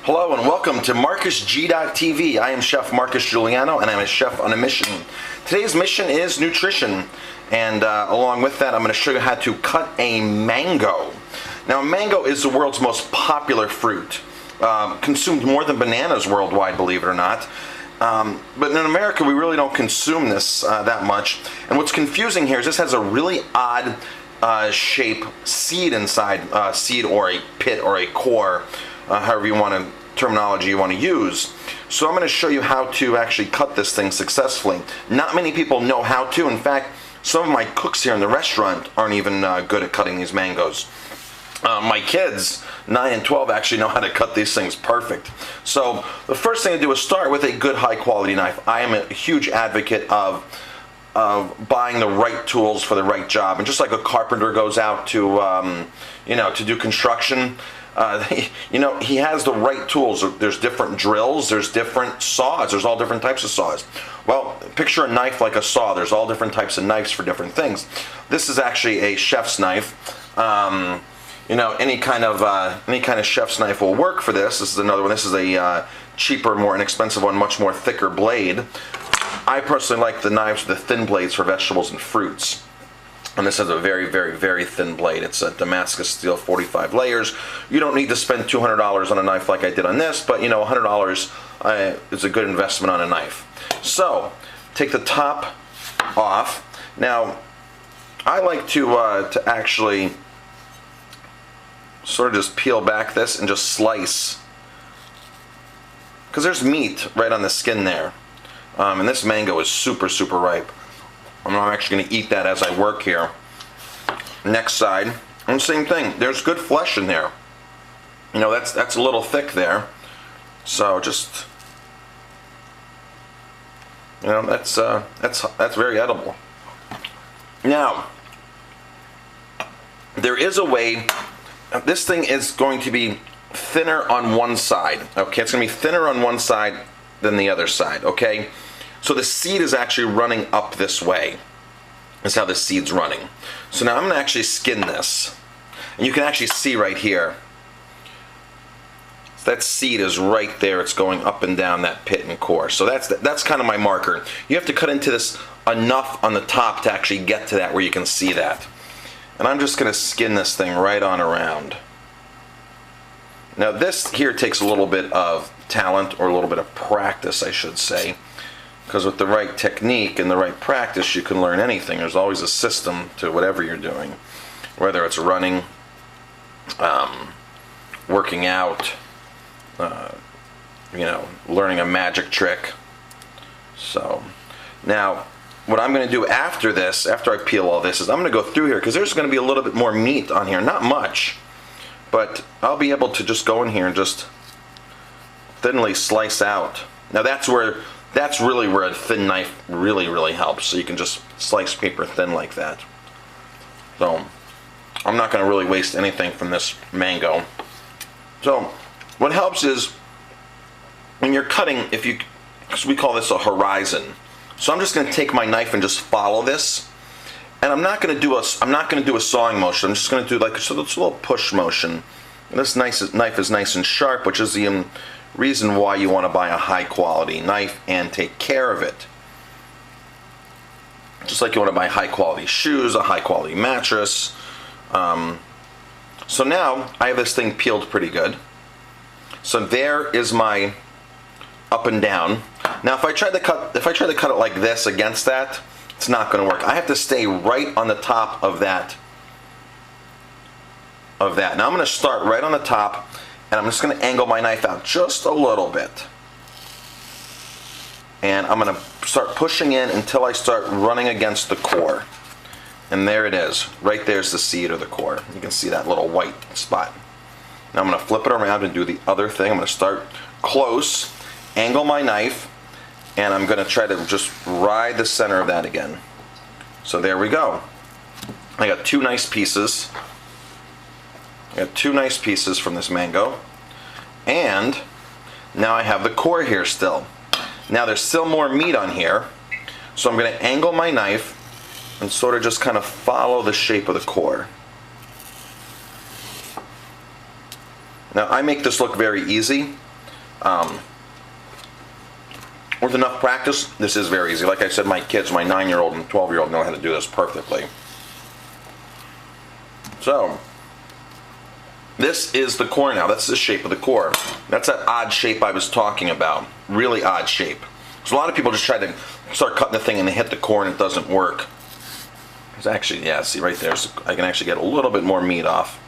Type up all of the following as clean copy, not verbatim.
Hello and welcome to MarcusG.TV. I am Chef Marcus Giuliano and I'm a chef on a mission. Today's mission is nutrition, and along with that I'm going to show you how to cut a mango. Now, a mango is the world's most popular fruit, consumed more than bananas worldwide, believe it or not. But in America we really don't consume this that much, and what's confusing here is this has a really odd shape seed inside, seed or a pit or a core, however you want to, terminology you want to use. So I'm going to show you how to actually cut this thing successfully. Not many people know how to. In fact, some of my cooks here in the restaurant aren't even good at cutting these mangoes. My kids, 9 and 12, actually know how to cut these things perfect. So the first thing to do is start with a good high quality knife. I am a huge advocate of buying the right tools for the right job. And just like a carpenter goes out to, to do construction, he has the right tools. There's different drills, there's different saws, there's all different types of saws. Well, picture a knife like a saw. There's all different types of knives for different things. This is actually a chef's knife. Any kind of chef's knife will work for this. This is another one. This is a cheaper, more inexpensive one, much more thicker blade. I personally like the knives with the thin blades for vegetables and fruits. And this has a very, very, very thin blade. It's a Damascus steel, 45 layers. You don't need to spend $200 on a knife like I did on this, but $100 is a good investment on a knife. So, take the top off. Now, I like to actually sort of just peel back this and just slice, because there's meat right on the skin there. And this mango is super, super ripe. I'm actually going to eat that as I work here. Next side, and same thing. There's good flesh in there. That's a little thick there. So just, that's very edible. Now, there is a way. This thing is going to be thinner on one side. Okay, it's going to be thinner on one side than the other side. Okay. So the seed is actually running up this way. That's how the seed's running. So now I'm going to actually skin this. And you can actually see right here. So that seed is right there. It's going up and down that pit and core. So that's kind of my marker. You have to cut into this enough on the top to actually get to that where you can see that. And I'm just going to skin this thing right on around. Now this here takes a little bit of talent, or a little bit of practice, I should say. Because with the right technique and the right practice, you can learn anything. There's always a system to whatever you're doing, whether it's running, working out, learning a magic trick. So now what I'm going to do after this, after I peel all this, is I'm going to go through here, because there's going to be a little bit more meat on here. Not much, but I'll be able to just go in here and just thinly slice out. Now that's really where a thin knife really, really helps. So you can just slice paper thin like that. So I'm not going to really waste anything from this mango. So what helps is when you're cutting, because we call this a horizon. So I'm just going to take my knife and just follow this. And I'm not going to do a sawing motion. I'm just going to do like a little push motion. And this knife is nice and sharp, which is the reason why you want to buy a high quality knife and take care of it. Just like you want to buy high quality shoes, a high quality mattress. So now I have this thing peeled pretty good. So there is my up and down. Now if I try to cut it like this against that, it's not going to work. I have to stay right on the top of that. Now I'm going to start right on the top. And I'm just going to angle my knife out just a little bit. And I'm going to start pushing in until I start running against the core. And there it is. Right there's the seed or the core. You can see that little white spot. Now I'm going to flip it around and do the other thing. I'm going to start close, angle my knife, and I'm going to try to just ride the center of that again. So there we go. I got two nice pieces. From this mango, and now I have the core here still. Now there's still more meat on here, so I'm going to angle my knife and sort of just kind of follow the shape of the core. Now I make this look very easy, With enough practice, this is very easy. Like I said, my kids, my 9-year-old and 12-year-old know how to do this perfectly. So, this is the core now. That's the shape of the core. That's that odd shape I was talking about. Really odd shape. So a lot of people just try to start cutting the thing and they hit the core and it doesn't work. It's actually, yeah, see right there, so I can actually get a little bit more meat off.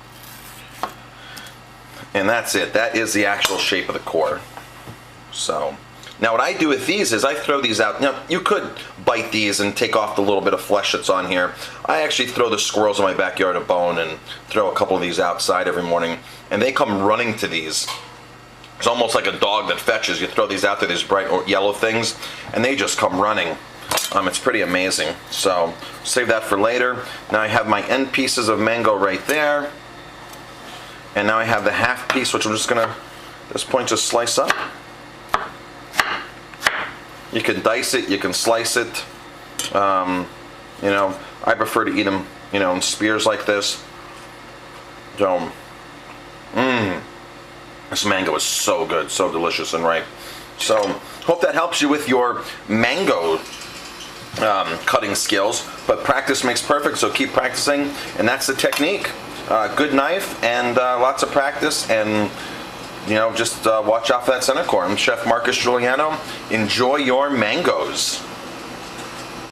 And that's it. That is the actual shape of the core. So, now what I do with these is I throw these out. Now, you could bite these and take off the little bit of flesh that's on here. I actually throw the squirrels in my backyard a bone and throw a couple of these outside every morning. And they come running to these. It's almost like a dog that fetches. You throw these out there, these bright yellow things, and they just come running. It's pretty amazing. So, save that for later. Now I have my end pieces of mango right there. And now I have the half piece, which I'm just going to, at this point, just slice up. You can dice it, you can slice it. You know, I prefer to eat them, you know, in spears like this. So, this mango is so good, so delicious and ripe. So, hope that helps you with your mango cutting skills. But practice makes perfect, so keep practicing. And that's the technique. Good knife and lots of practice, and you know, just watch out for that center core. I'm Chef Marcus Giuliano. Enjoy your mangoes.